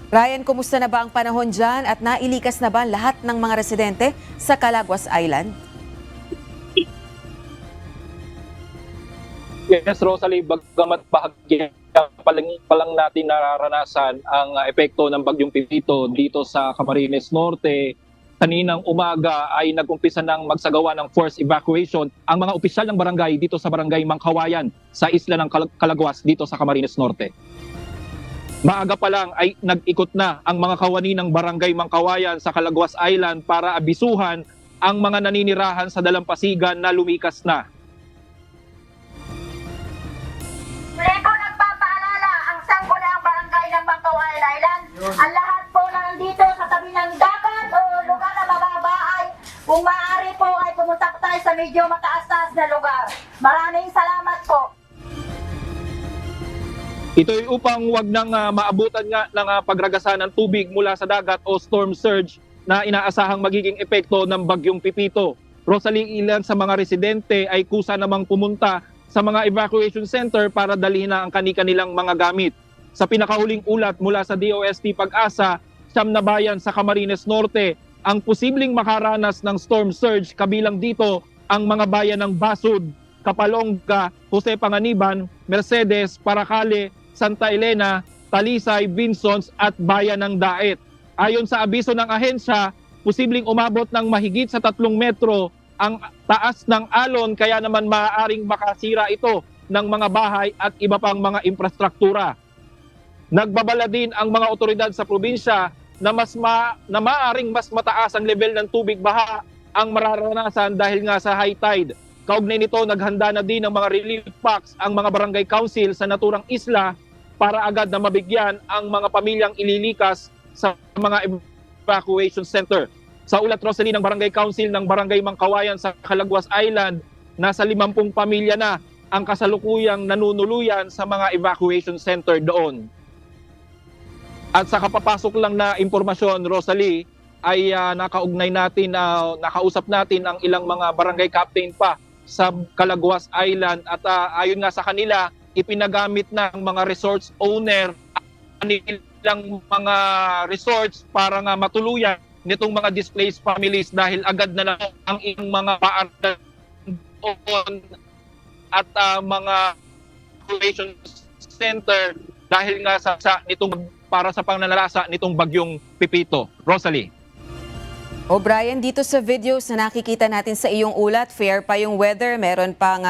Ryan, kumusta na ba ang panahon dyan at nailikas na ba lahat ng mga residente sa Calaguas Island? Yes, Rosalie, bagamat bahagya pa lang natin nararanasan ang epekto ng Bagyong Pipito dito sa Camarines Norte, kaninang umaga ay nag-umpisa ng magsagawa ng forced evacuation ang mga opisyal ng barangay dito sa barangay Mangkawayan sa isla ng Calaguas dito sa Camarines Norte. Maaga pa lang ay nag-ikot na ang mga kawani ng barangay Mangkawayan sa Calaguas Island para abisuhan ang mga naninirahan sa dalampasigan na lumikas na. Muli po nagpapaalala ang sangguniang barangay ng Mangkawayan Island. Ang lahat po na nandito sa tabi ng dagat o lugar na mababa ay kung maaari po ay pumunta po tayo sa medyo mataas-taas na lugar. Maraming salamat po. Ito ay upang wag nang maabutan nga ng pagragasan ng tubig mula sa dagat o storm surge na inaasahang magiging epekto ng Bagyong Pipito. Rosalie, ilan sa mga residente ay kusa namang pumunta sa mga evacuation center para dalhin na ang kani-kanilang mga gamit. Sa pinakahuling ulat mula sa DOST Pag-asa, 9 na bayan sa Camarines Norte ang posibleng makaranas ng storm surge, kabilang dito ang mga bayan ng Basud, Kapalongga, Jose Panganiban, Mercedes, Paracale, Santa Elena, Talisay, Vinsons at bayan ng Daet. Ayon sa abiso ng ahensya, posibleng umabot ng mahigit sa 3 metro ang taas ng alon, kaya naman maaaring makasira ito ng mga bahay at iba pang mga infrastruktura. Nagbabala din ang mga otoridad sa probinsya na maaaring mas mataas ang level ng tubig baha ang mararanasan dahil nga sa high tide. Kaugnay nito, naghanda na din ng mga relief packs ang mga barangay council sa naturang isla para agad na mabigyan ang mga pamilyang ililikas sa mga evacuation center. Sa ulat, Rosalie, ng Barangay Council ng Barangay Mangkawayan sa Calaguas Island, nasa 50 pamilya na ang kasalukuyang nanunuluyan sa mga evacuation center doon. At sa kapapasok lang na impormasyon, Rosalie, ay nakaugnay natin, nakausap natin ang ilang mga barangay captain pa sa Calaguas Island at ayon nga sa kanila, ipinagamit ng mga resorts owner ang ilang mga resorts para nga matuluyan nitong mga displaced families dahil agad na lang ang ilang mga paaral at mga evacuation center dahil nga sa nitong para sa pangnanalasa nitong Bagyong Pipito. Rosalie. Brian, dito sa videos na nakikita natin sa iyong ulat, fair pa yung weather, meron pang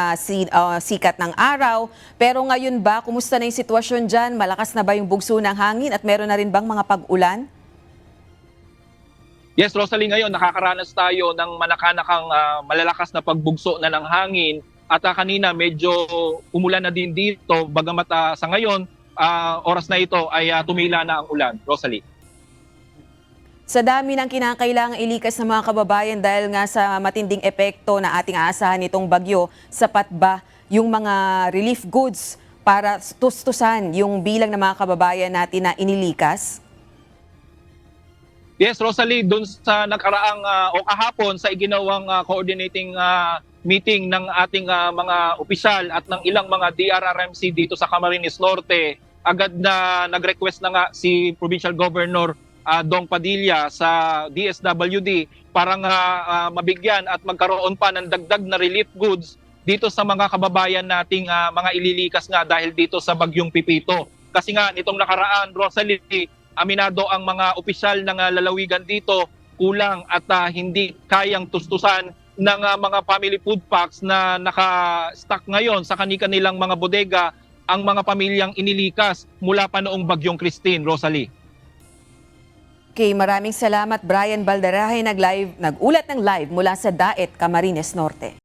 sikat ng araw. Pero ngayon ba, kumusta na yung sitwasyon dyan? Malakas na ba yung bugso ng hangin at meron na rin bang mga pag-ulan? Yes, Rosalie, ngayon nakakaranas tayo ng manakanakang malalakas na pagbugso na ng hangin at kanina medyo umulan na din dito, bagamat sa ngayon, oras na ito ay tumila na ang ulan. Rosalie. Sa dami ng kinakailangang ilikas ng mga kababayan dahil nga sa matinding epekto na ating aasahan nitong bagyo, sapat ba yung mga relief goods para tustusan yung bilang ng mga kababayan natin na inilikas? Yes, Rosalie, doon sa nakaraang o kahapon sa iginawang coordinating meeting ng ating mga opisyal at ng ilang mga DRRMC dito sa Camarines Norte, agad na nag-request na nga si Provincial Governor Dong Padilla sa DSWD para nga mabigyan at magkaroon pa ng dagdag na relief goods dito sa mga kababayan nating mga ililikas nga dahil dito sa Bagyong Pipito. Kasi nga nitong nakaraan, Rosalie, aminado ang mga opisyal ng lalawigan dito, kulang at hindi kayang tustusan ng mga family food packs na naka-stock ngayon sa kanilang mga bodega ang mga pamilyang inilikas mula pa noong Bagyong Christine. Rosalie. Okay, maraming salamat Brian Baldarahe, nag-ulat ng live mula sa Daet, Camarines Norte.